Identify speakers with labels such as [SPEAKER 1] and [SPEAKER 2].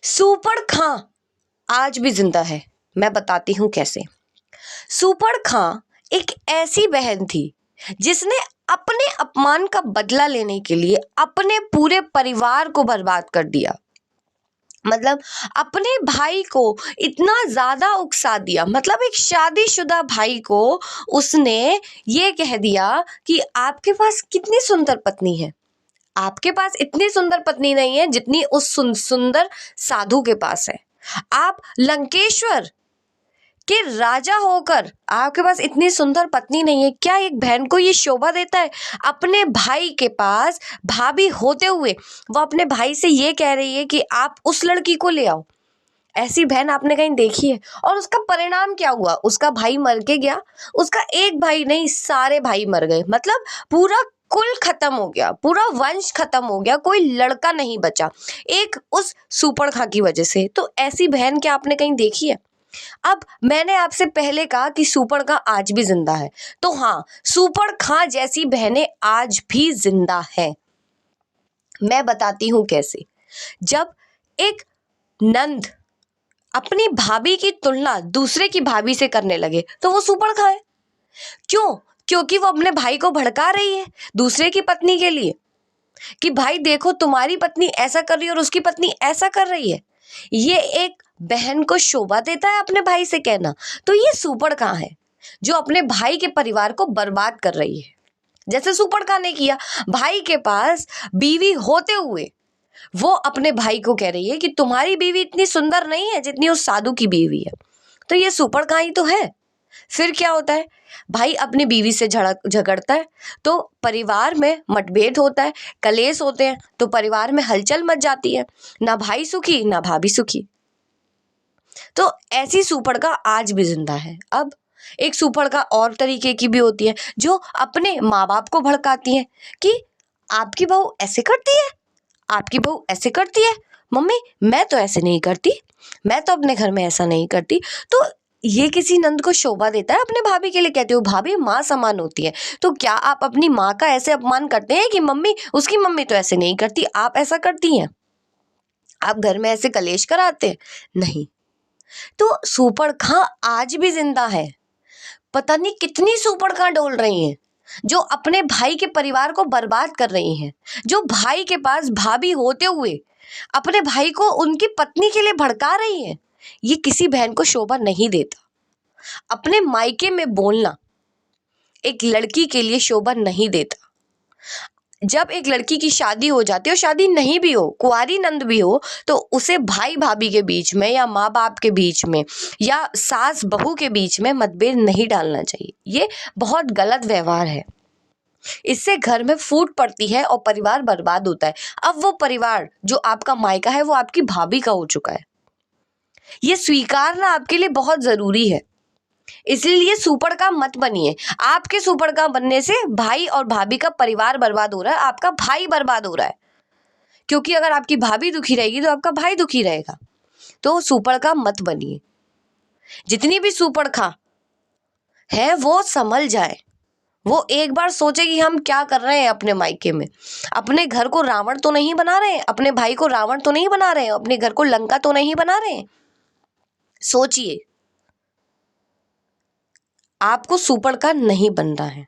[SPEAKER 1] सुपड़ खां आज भी जिंदा है। मैं बताती हूँ कैसे। सुपड़ खां एक ऐसी बहन थी जिसने अपने अपमान का बदला लेने के लिए अपने पूरे परिवार को बर्बाद कर दिया। मतलब अपने भाई को इतना ज्यादा उकसा दिया, मतलब एक शादीशुदा भाई को उसने ये कह दिया कि आपके पास कितनी सुंदर पत्नी है, आपके पास इतनी सुंदर पत्नी नहीं है जितनी उस सुंदर साधु के पास है। आप लंकेश्वर के राजा होकर आपके पास इतनी सुंदर पत्नी नहीं है। क्या एक बहन को ये शोभा देता है? अपने भाई के पास भाभी होते हुए वो अपने भाई से ये कह रही है कि आप उस लड़की को ले आओ। ऐसी बहन आपने कहीं देखी है? और उसका परिणाम क्या हुआ? उसका भाई मर के गया। उसका एक भाई नहीं, सारे भाई मर गए। मतलब पूरा कुल खत्म हो गया, पूरा वंश खत्म हो गया, कोई लड़का नहीं बचा, एक उस सुपड़ खां की वजह से। तो ऐसी बहन क्या आपने कहीं देखी है? अब मैंने आपसे पहले कहा कि सुपड़ खां आज भी जिंदा है, तो हाँ, सुपड़ खां जैसी बहनें आज भी जिंदा हैं। मैं बताती हूं कैसे। जब एक नंद अपनी भाभी की तुलना दूसरे की भाभी से करने लगे तो वो सुपड़ खां है। क्यों? क्योंकि वो अपने भाई को भड़का रही है दूसरे की पत्नी के लिए कि भाई देखो तुम्हारी पत्नी ऐसा कर रही है और उसकी पत्नी ऐसा कर रही है। ये एक बहन को शोभा देता है अपने भाई से कहना। तो ये सुपड़ खां है जो अपने भाई के परिवार को बर्बाद कर रही है। जैसे सुपड़ खां ने किया, भाई के पास बीवी होते हुए वो अपने भाई को कह रही है कि तुम्हारी बीवी इतनी सुंदर नहीं है जितनी उस साधु की बीवी है। तो ये सुपड़ खां ही तो है। फिर क्या होता है? भाई अपनी बीवी से झगड़ता है तो परिवार में मतभेद होता है, कलेश होते हैं, तो परिवार में हलचल मच जाती है। ना भाई सुखी ना भाभी सुखी। तो ऐसी सुपड़ खां आज भी जिंदा है। अब एक सुपड़ खां और तरीके की भी होती है जो अपने माँ बाप को भड़काती है कि आपकी बहू ऐसे करती है, आपकी बहू ऐसे करती है, मम्मी मैं तो ऐसे नहीं करती, मैं तो अपने घर में ऐसा नहीं करती। तो ये किसी नंद को शोभा देता है अपने भाभी के लिए। कहते हो भाभी माँ समान होती है, तो क्या आप अपनी माँ का ऐसे अपमान करते हैं कि मम्मी उसकी मम्मी तो ऐसे नहीं करती, आप ऐसा करती हैं? आप घर में ऐसे कलेश कराते हैं? नहीं। तो सुपड़ खां आज भी जिंदा है। पता नहीं कितनी सुपड़ खां डोल रही हैं जो अपने भाई के परिवार को बर्बाद कर रही हैं, जो भाई के पास भाभी होते हुए अपने भाई को उनकी पत्नी के लिए भड़का रही हैं। ये किसी बहन को शोभा नहीं देता। अपने मायके में बोलना एक लड़की के लिए शोभा नहीं देता। जब एक लड़की की शादी हो जाती है और शादी नहीं भी हो, कुंवारी नंद भी हो, तो उसे भाई भाभी के बीच में या माँ बाप के बीच में या सास बहू के बीच में मतभेद नहीं डालना चाहिए। ये बहुत गलत व्यवहार है। इससे घर में फूट पड़ती है और परिवार बर्बाद होता है। अब वो परिवार जो आपका मायका है वो आपकी भाभी का हो चुका है। ये स्वीकारना आपके लिए बहुत जरूरी है। इसलिए सुपड़ खां मत बनिए। आपके सुपड़ खां बनने से भाई और भाभी का परिवार बर्बाद हो रहा है, आपका भाई बर्बाद हो रहा है। क्योंकि अगर आपकी भाभी दुखी रहेगी तो आपका भाई दुखी रहेगा। तो सुपड़ खां मत बनिए। जितनी भी सुपड़ खां है वो संभल जाए, वो एक बार सोचे कि हम क्या कर रहे हैं अपने मायके में। अपने घर को रावण तो नहीं बना रहे हैं, अपने भाई को रावण तो नहीं बना रहे हैं, अपने घर को लंका तो नहीं बना रहे हैं। सोचिए, आपको सुपड़ खां नहीं बनना है।